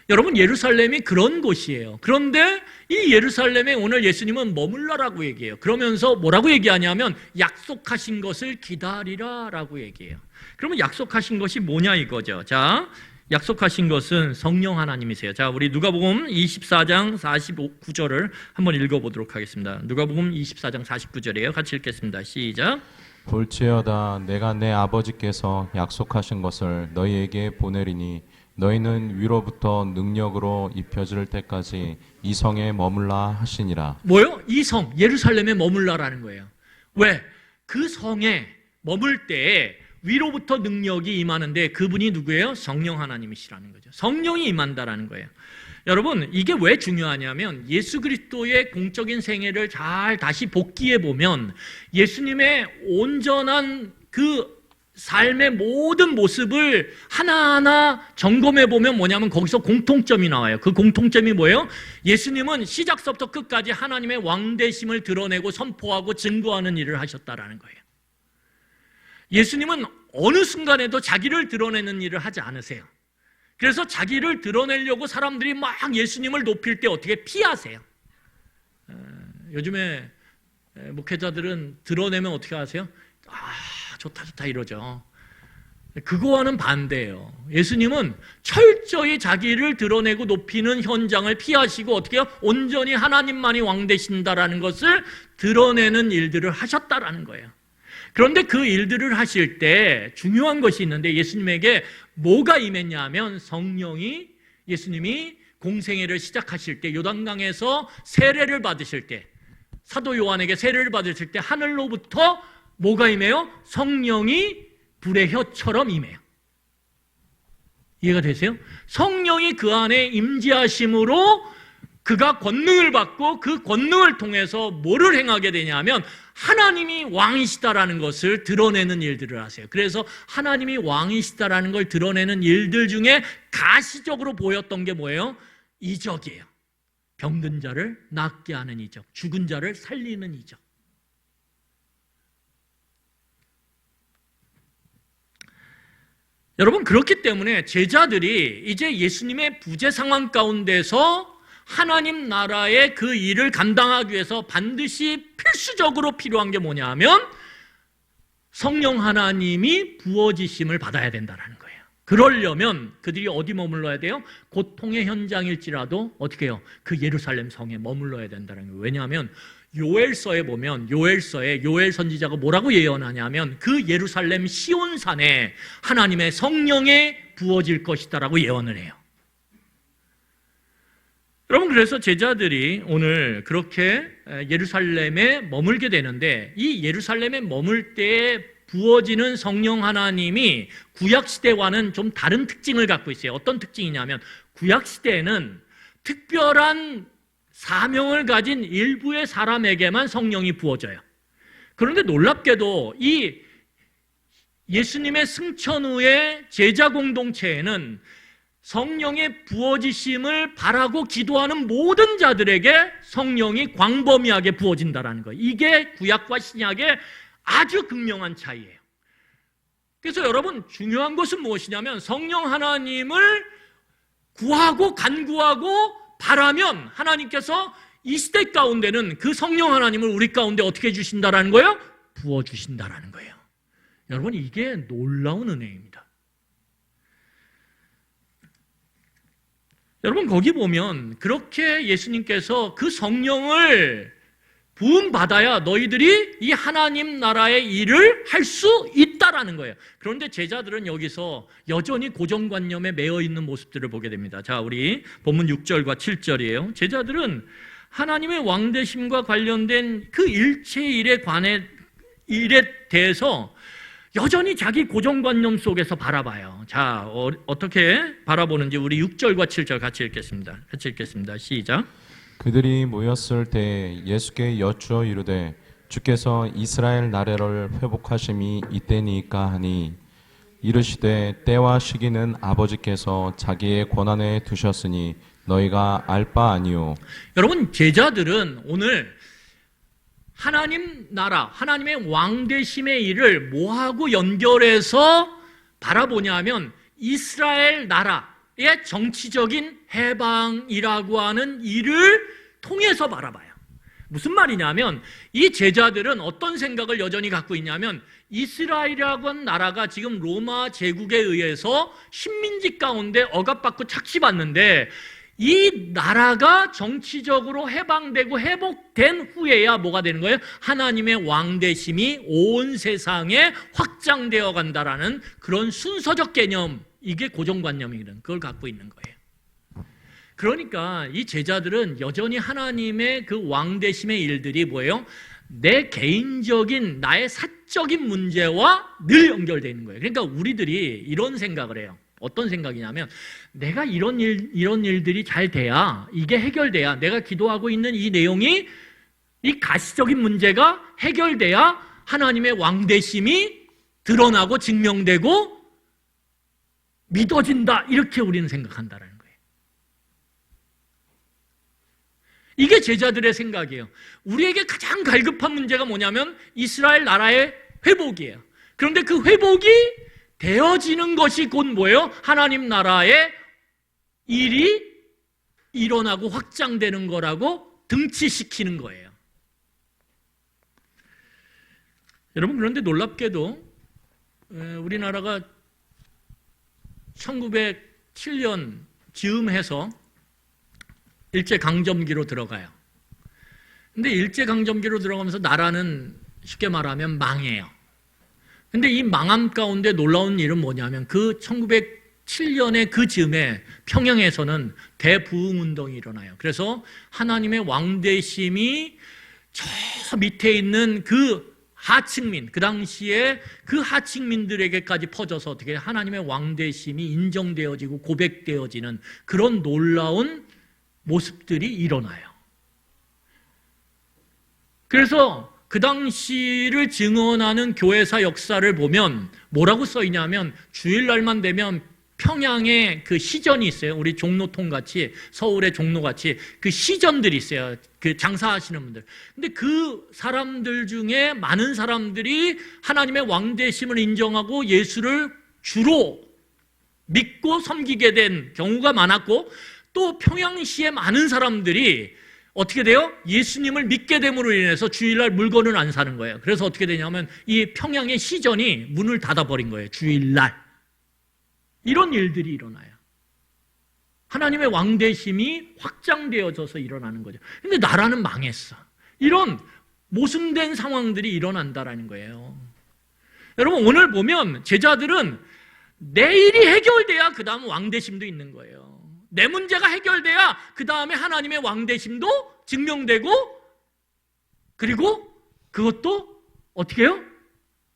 여러분, 예루살렘이 그런 곳이에요. 그런데 이 예루살렘에 오늘 예수님은 머물러라고 얘기해요. 그러면서 뭐라고 얘기하냐면 약속하신 것을 기다리라라고 얘기해요. 그러면 약속하신 것이 뭐냐 이거죠. 자, 약속하신 것은 성령 하나님이세요. 자, 우리 누가복음 24장 49절을 한번 읽어보도록 하겠습니다. 누가복음 24장 49절이에요. 같이 읽겠습니다. 시작. 볼지어다 내가 내 아버지께서 약속하신 것을 너희에게 보내리니 너희는 위로부터 능력으로 입혀질 때까지 이 성에 머물라 하시니라. 뭐요? 이 성, 예루살렘에 머물라라는 거예요. 왜? 그 성에 머물 때에 위로부터 능력이 임하는데 그분이 누구예요? 성령 하나님이시라는 거죠. 성령이 임한다라는 거예요. 여러분, 이게 왜 중요하냐면 예수 그리스도의 공적인 생애를 잘 다시 복기해 보면 예수님의 온전한 그 삶의 모든 모습을 하나하나 점검해 보면 뭐냐면 거기서 공통점이 나와요. 그 공통점이 뭐예요? 예수님은 시작서부터 끝까지 하나님의 왕되심을 드러내고 선포하고 증거하는 일을 하셨다라는 거예요. 예수님은 어느 순간에도 자기를 드러내는 일을 하지 않으세요. 그래서 자기를 드러내려고 사람들이 막 예수님을 높일 때 어떻게 피하세요? 요즘에 목회자들은 드러내면 어떻게 하세요? 좋다 이러죠. 그거와는 반대예요. 예수님은 철저히 자기를 드러내고 높이는 현장을 피하시고 어떻게 해요? 온전히 하나님만이 왕 되신다라는 것을 드러내는 일들을 하셨다라는 거예요. 그런데 그 일들을 하실 때 중요한 것이 있는데 예수님에게 뭐가 임했냐 하면 성령이 예수님이 공생애를 시작하실 때 요단강에서 세례를 받으실 때 사도 요한에게 세례를 받으실 때 하늘로부터 뭐가 임해요? 성령이 불의 혀처럼 임해요. 이해가 되세요? 성령이 그 안에 임재하심으로 그가 권능을 받고 그 권능을 통해서 뭐를 행하게 되냐면 하나님이 왕이시다라는 것을 드러내는 일들을 하세요. 그래서 하나님이 왕이시다라는 걸 드러내는 일들 중에 가시적으로 보였던 게 뭐예요? 이적이에요. 병든 자를 낫게 하는 이적, 죽은 자를 살리는 이적. 여러분, 그렇기 때문에 제자들이 이제 예수님의 부재 상황 가운데서 하나님 나라의 그 일을 감당하기 위해서 반드시 필수적으로 필요한 게 뭐냐 하면 성령 하나님이 부어지심을 받아야 된다는 거예요. 그러려면 그들이 어디 머물러야 돼요? 고통의 현장일지라도 어떻게 해요? 그 예루살렘 성에 머물러야 된다는 거예요. 왜냐하면 요엘서에 보면 요엘서에 요엘 선지자가 뭐라고 예언하냐면 그 예루살렘 시온산에 하나님의 성령에 부어질 것이다라고 예언을 해요. 여러분, 그래서 제자들이 오늘 그렇게 예루살렘에 머물게 되는데 이 예루살렘에 머물 때에 부어지는 성령 하나님이 구약시대와는 좀 다른 특징을 갖고 있어요. 어떤 특징이냐면 구약시대에는 특별한 사명을 가진 일부의 사람에게만 성령이 부어져요. 그런데 놀랍게도 이 예수님의 승천 후에 제자 공동체에는 성령의 부어지심을 바라고 기도하는 모든 자들에게 성령이 광범위하게 부어진다는 거예요. 이게 구약과 신약의 아주 극명한 차이예요. 그래서 여러분, 중요한 것은 무엇이냐면 성령 하나님을 구하고 간구하고 바라면 하나님께서 이 시대 가운데는 그 성령 하나님을 우리 가운데 어떻게 해주신다라는 거예요? 부어주신다라는 거예요. 여러분, 이게 놀라운 은혜입니다. 여러분, 거기 보면 그렇게 예수님께서 그 성령을 부음받아야 너희들이 이 하나님 나라의 일을 할 수 있다라는 거예요. 그런데 제자들은 여기서 여전히 고정관념에 매여 있는 모습들을 보게 됩니다. 자, 우리 본문 6절과 7절이에요. 제자들은 하나님의 왕되심과 관련된 그 일체 일에 대해서 여전히 자기 고정관념 속에서 바라봐요. 자, 어떻게 바라보는지 우리 6절과 7절 같이 읽겠습니다. 시작. 그들이 모였을 때 예수께 여쭈어 이르되 주께서 이스라엘 나라를 회복하심이 이때니까 하니 이르시되 때와 시기는 아버지께서 자기의 권한에 두셨으니 너희가 알 바 아니요. 여러분, 제자들은 오늘 하나님 나라, 하나님의 왕되심의 일을 뭐하고 연결해서 바라보냐 하면 이스라엘 나라의 정치적인 해방이라고 하는 일을 통해서 바라봐요. 무슨 말이냐면 이 제자들은 어떤 생각을 여전히 갖고 있냐면 이스라엘이라고 하는 나라가 지금 로마 제국에 의해서 식민지 가운데 억압받고 착취받는데 이 나라가 정치적으로 해방되고 회복된 후에야 뭐가 되는 거예요? 하나님의 왕되심이 온 세상에 확장되어 간다라는 그런 순서적 개념, 이게 고정관념이거든. 그걸 갖고 있는 거예요. 그러니까 이 제자들은 여전히 하나님의 그 왕되심의 일들이 뭐예요? 내 개인적인 나의 사적인 문제와 늘 연결되어 있는 거예요. 그러니까 우리들이 이런 생각을 해요. 어떤 생각이냐면 내가 이런 일들이 잘 돼야, 이게 해결돼야, 내가 기도하고 있는 이 내용이, 이 가시적인 문제가 해결돼야 하나님의 왕되심이 드러나고 증명되고 믿어진다, 이렇게 우리는 생각한다는 거예요. 이게 제자들의 생각이에요. 우리에게 가장 갈급한 문제가 뭐냐면 이스라엘 나라의 회복이에요. 그런데 그 회복이 되어지는 것이 곧 뭐예요? 하나님 나라의 일이 일어나고 확장되는 거라고 등치시키는 거예요. 여러분, 그런데 놀랍게도 우리나라가 1907년 즈음해서 일제강점기로 들어가요. 근데 일제강점기로 들어가면서 나라는 쉽게 말하면 망해요. 근데 이 망함 가운데 놀라운 일은 뭐냐면 그 1907년의 그 즈음에 평양에서는 대부흥운동이 일어나요. 그래서 하나님의 왕대심이 저 밑에 있는 그 하층민, 그 당시에 그 하층민들에게까지 퍼져서 어떻게 하나님의 왕대심이 인정되어지고 고백되어지는 그런 놀라운 모습들이 일어나요. 그래서 그 당시를 증언하는 교회사 역사를 보면 뭐라고 써 있냐면 주일날만 되면 평양에 그 시전이 있어요. 우리 종로통 같이 서울의 종로 같이 그 시전들이 있어요. 그 장사하시는 분들. 근데 그 사람들 중에 많은 사람들이 하나님의 왕대심을 인정하고 예수를 주로 믿고 섬기게 된 경우가 많았고 또 평양시에 많은 사람들이 어떻게 돼요? 예수님을 믿게 됨으로 인해서 주일날 물건을 안 사는 거예요. 그래서 어떻게 되냐면 이 평양의 시전이 문을 닫아버린 거예요. 주일날. 이런 일들이 일어나요. 하나님의 왕대심이 확장되어져서 일어나는 거죠. 근데 나라는 망했어. 이런 모순된 상황들이 일어난다라는 거예요. 여러분 오늘 보면 제자들은 내 일이 해결돼야 그 다음 왕대심도 있는 거예요. 내 문제가 해결돼야 그 다음에 하나님의 왕대심도 증명되고 그리고 그것도 어떻게 해요?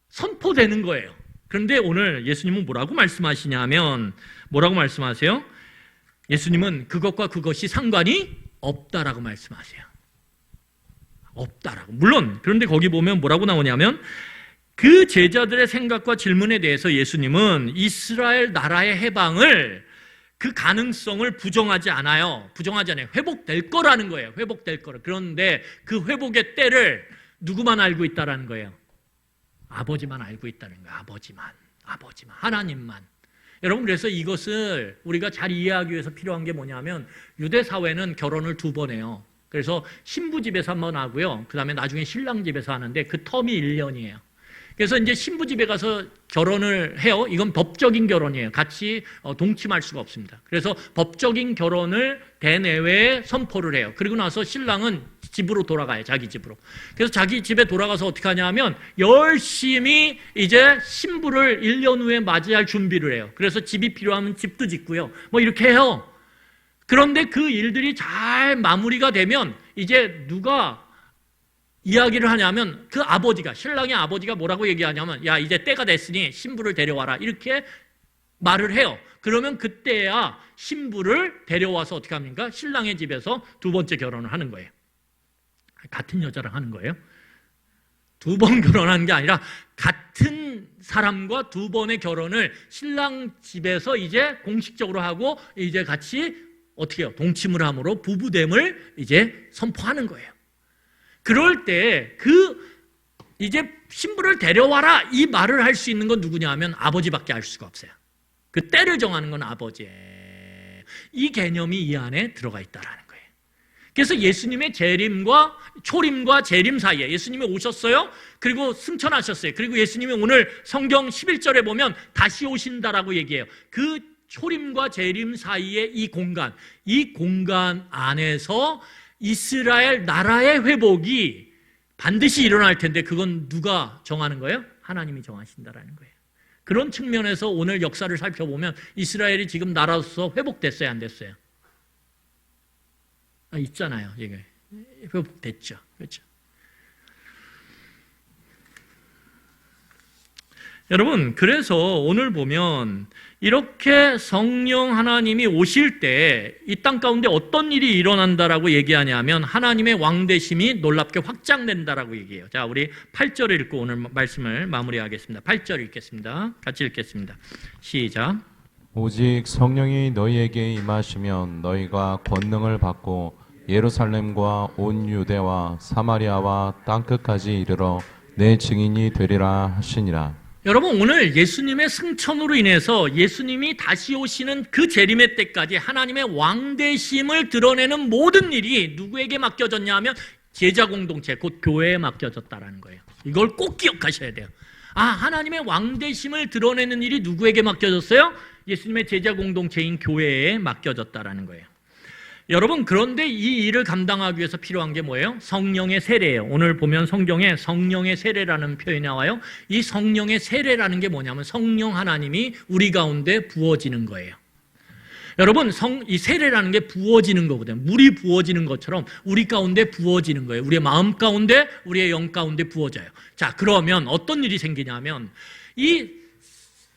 선포되는 거예요. 그런데 오늘 예수님은 뭐라고 말씀하시냐면 뭐라고 말씀하세요? 예수님은 그것과 그것이 상관이 없다라고 말씀하세요. 없다라고. 물론 그런데 거기 보면 뭐라고 나오냐면 그 제자들의 생각과 질문에 대해서 예수님은 이스라엘 나라의 해방을 그 가능성을 부정하지 않아요. 부정하지 않아요. 회복될 거라는 거예요. 회복될 거라. 그런데 그 회복의 때를 누구만 알고 있다라는 거예요? 아버지만 알고 있다는 거예요. 아버지만. 하나님만. 여러분 그래서 이것을 우리가 잘 이해하기 위해서 필요한 게 뭐냐면 유대 사회는 결혼을 2번 해요. 그래서 신부 집에서 한 번 하고요. 그 다음에 나중에 신랑 집에서 하는데 그 텀이 1년이에요. 그래서 이제 신부 집에 가서 결혼을 해요. 이건 법적인 결혼이에요. 같이 동침할 수가 없습니다. 그래서 법적인 결혼을 대내외에 선포를 해요. 그리고 나서 신랑은 집으로 돌아가요. 자기 집으로. 그래서 자기 집에 돌아가서 어떻게 하냐면 열심히 이제 신부를 1년 후에 맞이할 준비를 해요. 그래서 집이 필요하면 집도 짓고요. 뭐 이렇게 해요. 그런데 그 일들이 잘 마무리가 되면 이제 누가 이야기를 하냐면 그 아버지가, 신랑의 아버지가 뭐라고 얘기하냐면 야 이제 때가 됐으니 신부를 데려와라 이렇게 말을 해요. 그러면 그때야 신부를 데려와서 어떻게 합니까? 신랑의 집에서 2번째 결혼을 하는 거예요. 같은 여자랑 하는 거예요. 2번 결혼하는 게 아니라 같은 사람과 2번의 결혼을 신랑 집에서 이제 공식적으로 하고 이제 같이 어떻게 해요? 동침을 함으로 부부됨을 이제 선포하는 거예요. 그럴 때 이제 신부를 데려와라 이 말을 할 수 있는 건 누구냐 하면 아버지밖에 알 수가 없어요. 그 때를 정하는 건 아버지예요. 이 개념이 이 안에 들어가 있다라는 거예요. 그래서 예수님의 초림과 재림 사이에 예수님이 오셨어요. 그리고 승천하셨어요. 그리고 예수님이 오늘 성경 11절에 보면 다시 오신다라고 얘기해요. 그 초림과 재림 사이에 이 공간 안에서 이스라엘 나라의 회복이 반드시 일어날 텐데 그건 누가 정하는 거예요? 하나님이 정하신다라는 거예요. 그런 측면에서 오늘 역사를 살펴보면 이스라엘이 지금 나라로서 회복됐어요? 안 됐어요? 있잖아요. 이게 회복됐죠. 그렇죠? 여러분 그래서 오늘 보면 이렇게 성령 하나님이 오실 때 이 땅 가운데 어떤 일이 일어난다라고 얘기하냐면 하나님의 왕대심이 놀랍게 확장된다라고 얘기해요. 자, 우리 8절을 읽고 오늘 말씀을 마무리하겠습니다. 8절 읽겠습니다. 같이 읽겠습니다. 시작. 오직 성령이 너희에게 임하시면 너희가 권능을 받고 예루살렘과 온 유대와 사마리아와 땅끝까지 이르러 내 증인이 되리라 하시니라. 여러분 오늘 예수님의 승천으로 인해서 예수님이 다시 오시는 그 재림의 때까지 하나님의 왕대심을 드러내는 모든 일이 누구에게 맡겨졌냐 하면 제자 공동체 곧 교회에 맡겨졌다라는 거예요. 이걸 꼭 기억하셔야 돼요. 하나님의 왕대심을 드러내는 일이 누구에게 맡겨졌어요? 예수님의 제자 공동체인 교회에 맡겨졌다라는 거예요. 여러분, 그런데 이 일을 감당하기 위해서 필요한 게 뭐예요? 성령의 세례예요. 오늘 보면 성경에 성령의 세례라는 표현이 나와요. 이 성령의 세례라는 게 뭐냐면 성령 하나님이 우리 가운데 부어지는 거예요. 여러분, 이 세례라는 게 부어지는 거거든요. 물이 부어지는 것처럼 우리 가운데 부어지는 거예요. 우리의 마음 가운데, 우리의 영 가운데 부어져요. 자, 그러면 어떤 일이 생기냐면 이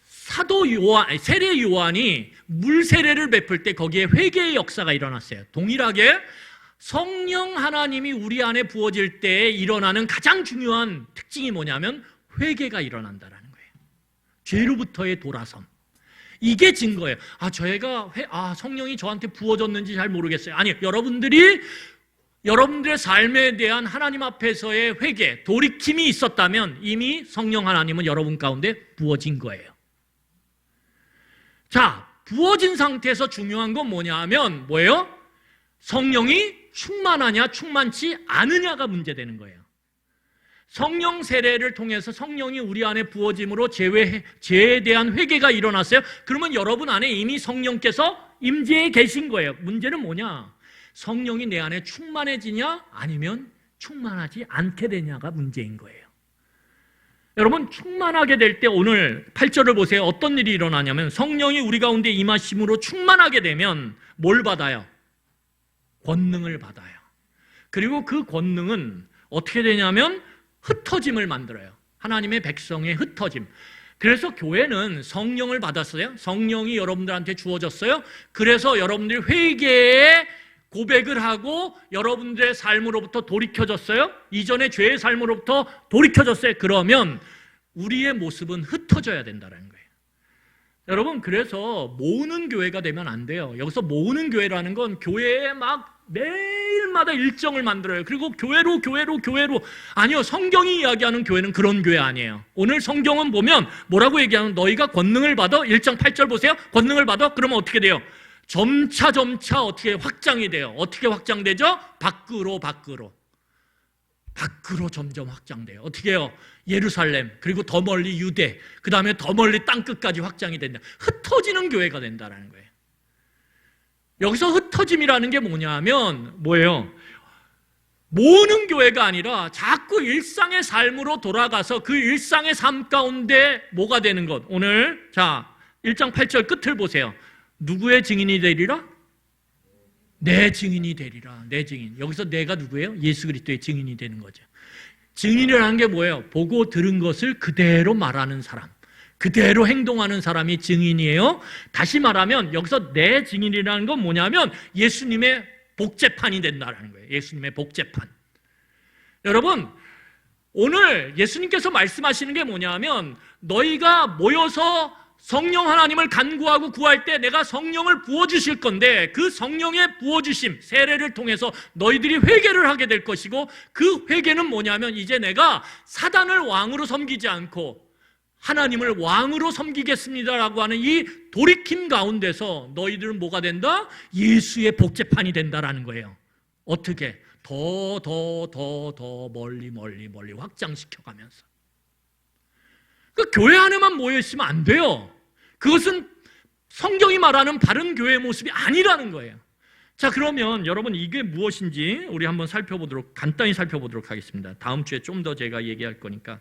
사도 요한, 세례 요한이 물 세례를 베풀 때 거기에 회개의 역사가 일어났어요. 동일하게 성령 하나님이 우리 안에 부어질 때 일어나는 가장 중요한 특징이 뭐냐면 회개가 일어난다라는 거예요. 죄로부터의 돌아섬. 이게 증거예요. 저희가 성령이 저한테 부어졌는지 잘 모르겠어요. 아니, 여러분들의 삶에 대한 하나님 앞에서의 회개, 돌이킴이 있었다면 이미 성령 하나님은 여러분 가운데 부어진 거예요. 자, 부어진 상태에서 중요한 건 뭐냐 하면 뭐예요? 성령이 충만하냐 충만치 않으냐가 문제되는 거예요. 성령 세례를 통해서 성령이 우리 안에 부어짐으로 죄에 대한 회개가 일어났어요. 그러면 여러분 안에 이미 성령께서 임재해 계신 거예요. 문제는 뭐냐? 성령이 내 안에 충만해지냐 아니면 충만하지 않게 되냐가 문제인 거예요. 여러분, 충만하게 될 때 오늘 8절을 보세요. 어떤 일이 일어나냐면 성령이 우리 가운데 임하심으로 충만하게 되면 뭘 받아요? 권능을 받아요. 그리고 그 권능은 어떻게 되냐면 흩어짐을 만들어요. 하나님의 백성의 흩어짐. 그래서 교회는 성령을 받았어요. 성령이 여러분들한테 주어졌어요. 그래서 여러분들이 회개의 고백을 하고 여러분들의 삶으로부터 돌이켜졌어요. 이전의 죄의 삶으로부터 돌이켜졌어요. 그러면 우리의 모습은 흩어져야 된다는 거예요. 여러분, 그래서 모으는 교회가 되면 안 돼요. 여기서 모으는 교회라는 건 교회에 막 매일마다 일정을 만들어요. 그리고 교회로. 아니요, 성경이 이야기하는 교회는 그런 교회 아니에요. 오늘 성경은 보면 뭐라고 얘기하면 너희가 권능을 받아. 1장 8절 보세요. 권능을 받아. 그러면 어떻게 돼요? 점차 어떻게 확장이 돼요? 어떻게 확장되죠? 밖으로 점점 확장돼요. 어떻게 해요? 예루살렘, 그리고 더 멀리 유대, 그 다음에 더 멀리 땅끝까지 확장이 된다. 흩어지는 교회가 된다는 거예요. 여기서 흩어짐이라는 게 뭐냐면 뭐예요? 모으는 교회가 아니라 자꾸 일상의 삶으로 돌아가서 그 일상의 삶 가운데 뭐가 되는 것. 오늘 1장 8절 끝을 보세요. 누구의 증인이 되리라? 내 증인이 되리라. 내 증인. 여기서 내가 누구예요? 예수 그리스도의 증인이 되는 거죠. 증인이라는 게 뭐예요? 보고 들은 것을 그대로 말하는 사람, 그대로 행동하는 사람이 증인이에요. 다시 말하면 여기서 내 증인이라는 건 뭐냐면 예수님의 복제판이 된다는 거예요. 예수님의 복제판. 여러분, 오늘 예수님께서 말씀하시는 게 뭐냐면 너희가 모여서 성령 하나님을 간구하고 구할 때 내가 성령을 부어주실 건데 그 성령의 부어주심, 세례를 통해서 너희들이 회개를 하게 될 것이고 그 회개는 뭐냐면 이제 내가 사단을 왕으로 섬기지 않고 하나님을 왕으로 섬기겠습니다라고 하는 이 돌이킴 가운데서 너희들은 뭐가 된다? 예수의 복제판이 된다라는 거예요. 어떻게? 더 멀리 확장시켜가면서. 그 교회 안에만 모여있으면 안 돼요. 그것은 성경이 말하는 바른 교회의 모습이 아니라는 거예요. 자, 그러면 여러분 이게 무엇인지 우리 한번 간단히 살펴보도록 하겠습니다. 다음 주에 좀 더 제가 얘기할 거니까.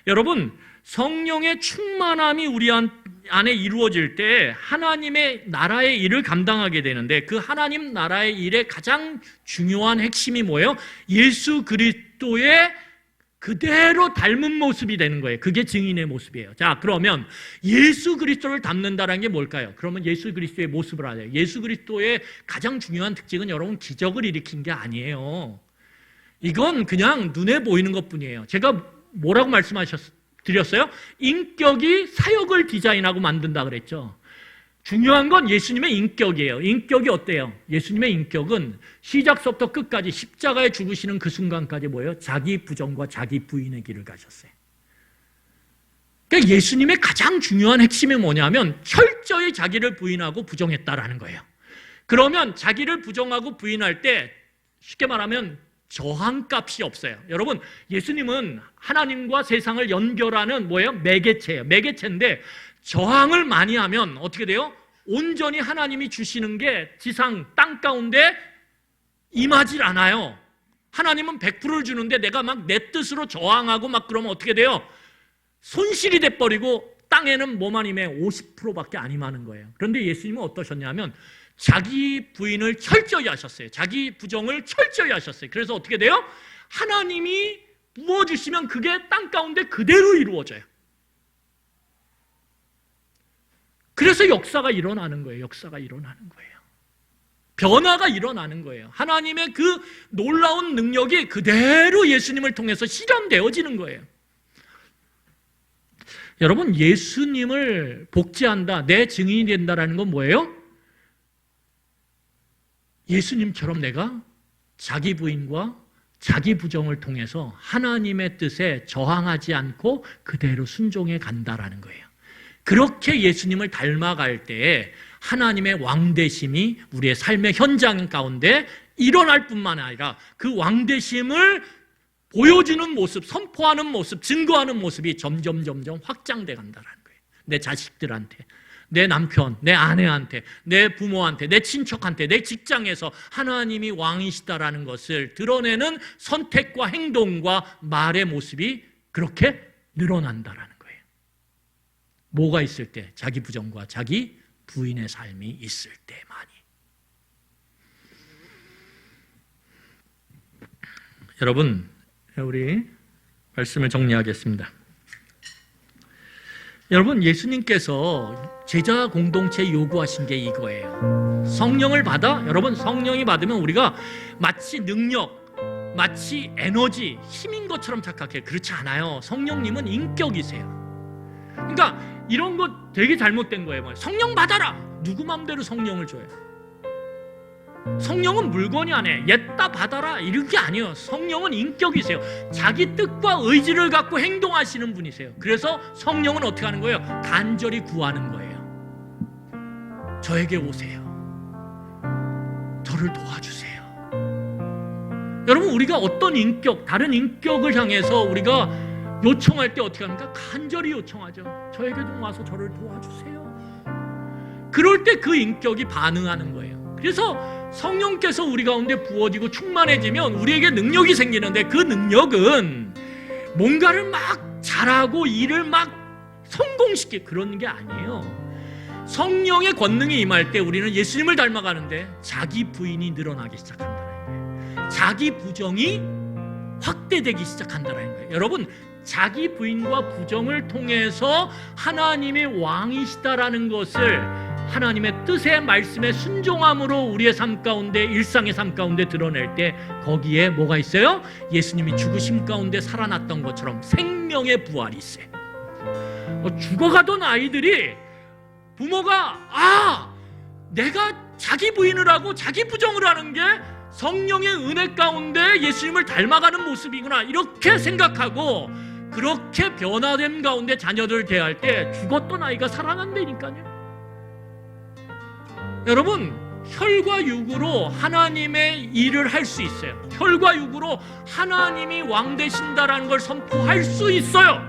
여러분, 성령의 충만함이 우리 안에 이루어질 때 하나님의 나라의 일을 감당하게 되는데 그 하나님 나라의 일의 가장 중요한 핵심이 뭐예요? 예수 그리스도의 그대로 닮은 모습이 되는 거예요. 그게 증인의 모습이에요. 자, 그러면 예수 그리스도를 닮는다는 게 뭘까요? 그러면 예수 그리스도의 모습을 알아요. 예수 그리스도의 가장 중요한 특징은 여러분 기적을 일으킨 게 아니에요. 이건 그냥 눈에 보이는 것뿐이에요. 제가 뭐라고 드렸어요? 인격이 사역을 디자인하고 만든다 그랬죠. 중요한 건 예수님의 인격이에요. 인격이 어때요? 예수님의 인격은 시작서부터 끝까지 십자가에 죽으시는 그 순간까지 뭐예요? 자기 부정과 자기 부인의 길을 가셨어요. 그러니까 예수님의 가장 중요한 핵심이 뭐냐면 철저히 자기를 부인하고 부정했다라는 거예요. 그러면 자기를 부정하고 부인할 때 쉽게 말하면 저항값이 없어요. 여러분, 예수님은 하나님과 세상을 연결하는 뭐예요? 매개체예요. 매개체인데 저항을 많이 하면 어떻게 돼요? 온전히 하나님이 주시는 게 지상 땅 가운데 임하질 않아요. 하나님은 100%를 주는데 내가 막 내 뜻으로 저항하고 막 그러면 어떻게 돼요? 손실이 돼버리고 땅에는 뭐만 임해? 50%밖에 안 임하는 거예요. 그런데 예수님은 어떠셨냐면 자기 부인을 철저히 하셨어요. 자기 부정을 철저히 하셨어요. 그래서 어떻게 돼요? 하나님이 부어주시면 그게 땅 가운데 그대로 이루어져요. 그래서 역사가 일어나는 거예요. 역사가 일어나는 거예요. 변화가 일어나는 거예요. 하나님의 그 놀라운 능력이 그대로 예수님을 통해서 실현되어지는 거예요. 여러분, 예수님을 복제한다, 내 증인이 된다라는 건 뭐예요? 예수님처럼 내가 자기 부인과 자기 부정을 통해서 하나님의 뜻에 저항하지 않고 그대로 순종해 간다라는 거예요. 그렇게 예수님을 닮아갈 때에 하나님의 왕되심이 우리의 삶의 현장 가운데 일어날 뿐만 아니라 그 왕되심을 보여주는 모습, 선포하는 모습, 증거하는 모습이 점점 확장돼 간다는 거예요. 내 자식들한테, 내 남편, 내 아내한테, 내 부모한테, 내 친척한테, 내 직장에서 하나님이 왕이시다라는 것을 드러내는 선택과 행동과 말의 모습이 그렇게 늘어난다라는 거예요. 뭐가 있을 때? 자기 부정과 자기 부인의 삶이 있을 때만이. 여러분, 우리 말씀을 정리하겠습니다. 여러분, 예수님께서 제자 공동체에 요구하신 게 이거예요. 성령을 받아, 여러분, 성령이 받으면 우리가 마치 능력, 마치 에너지, 힘인 것처럼 착각해요. 그렇지 않아요. 성령님은 인격이세요. 그러니까 이런 거 되게 잘못된 거예요. 성령 받아라! 누구 맘대로 성령을 줘요? 성령은 물건이 아니에요. 옛다 받아라 이런 게 아니에요. 성령은 인격이세요. 자기 뜻과 의지를 갖고 행동하시는 분이세요. 그래서 성령은 어떻게 하는 거예요? 간절히 구하는 거예요. 저에게 오세요. 저를 도와주세요. 여러분, 우리가 어떤 인격, 다른 인격을 향해서 우리가 요청할 때 어떻게 합니까? 간절히 요청하죠. 저에게 좀 와서 저를 도와주세요. 그럴 때 그 인격이 반응하는 거예요. 그래서 성령께서 우리 가운데 부어지고 충만해지면 우리에게 능력이 생기는데 그 능력은 뭔가를 막 잘하고 일을 막 성공시키고 그런 게 아니에요. 성령의 권능이 임할 때 우리는 예수님을 닮아가는데 자기 부인이 늘어나기 시작한다는 거예요. 자기 부정이 확대되기 시작한다는 거예요. 여러분, 자기 부인과 부정을 통해서 하나님의 왕이시다라는 것을 하나님의 뜻의 말씀에 순종함으로 우리의 삶 가운데, 일상의 삶 가운데 드러낼 때 거기에 뭐가 있어요? 예수님이 죽으심 가운데 살아났던 것처럼 생명의 부활이 있어요. 죽어가던 아이들이 부모가 내가 자기 부인을 하고 자기 부정을 하는 게 성령의 은혜 가운데 예수님을 닮아가는 모습이구나 이렇게 생각하고 그렇게 변화된 가운데 자녀들을 대할 때 죽었던 아이가 살아난다니까요. 여러분, 혈과 육으로 하나님의 일을 할 수 있어요. 혈과 육으로 하나님이 왕 되신다라는 걸 선포할 수 있어요.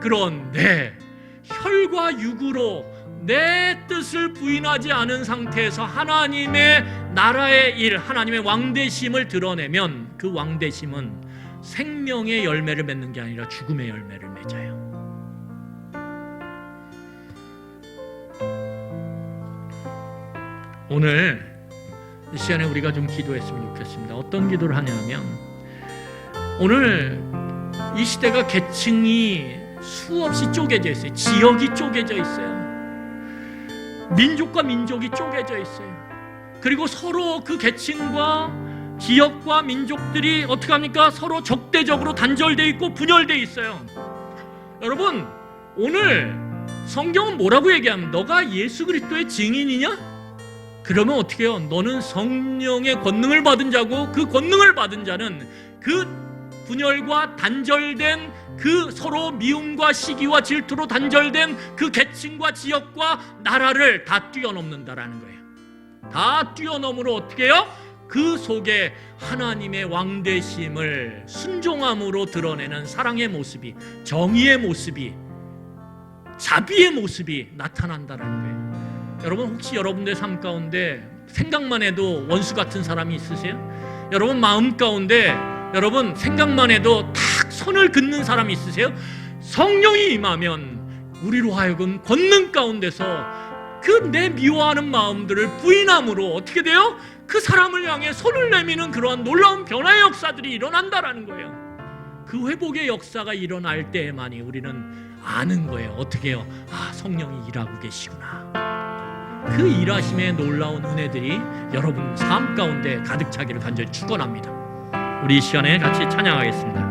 그런데 혈과 육으로 내 뜻을 부인하지 않은 상태에서 하나님의 나라의 일, 하나님의 왕 되심을 드러내면 그 왕 되심은 생명의 열매를 맺는 게 아니라 죽음의 열매를 맺어요. 오늘 이 시간에 우리가 좀 기도했으면 좋겠습니다. 어떤 기도를 하냐면, 오늘 이 시대가 계층이 수없이 쪼개져 있어요. 지역이 쪼개져 있어요. 민족과 민족이 쪼개져 있어요. 그리고 서로 그 계층과 지역과 민족들이 어떻게 합니까? 서로 적대적으로 단절되어 있고 분열되어 있어요. 여러분, 오늘 성경은 뭐라고 얘기하면 너가 예수 그리스도의 증인이냐? 그러면 어떻게 해요? 너는 성령의 권능을 받은 자고 그 권능을 받은 자는 그 분열과 단절된 그 서로 미움과 시기와 질투로 단절된 그 계층과 지역과 나라를 다 뛰어넘는다라는 거예요. 다 뛰어넘으로 어떻게 해요? 그 속에 하나님의 왕되심을 순종함으로 드러내는 사랑의 모습이, 정의의 모습이 자비의 모습이 나타난다는 거예요. 여러분, 혹시 여러분들 삶 가운데 생각만 해도 원수 같은 사람이 있으세요? 여러분 마음 가운데 여러분 생각만 해도 탁 선을 긋는 사람이 있으세요? 성령이 임하면 우리로 하여금 권능 가운데서 그 내 미워하는 마음들을 부인함으로 어떻게 돼요? 그 사람을 향해 손을 내미는 그러한 놀라운 변화의 역사들이 일어난다라는 거예요. 그 회복의 역사가 일어날 때에만이 우리는 아는 거예요. 어떻게 해요? 아, 성령이 일하고 계시구나. 그 일하심의 놀라운 은혜들이 여러분 삶 가운데 가득 차기를 간절히 축원합니다. 우리 이 시간에 같이 찬양하겠습니다.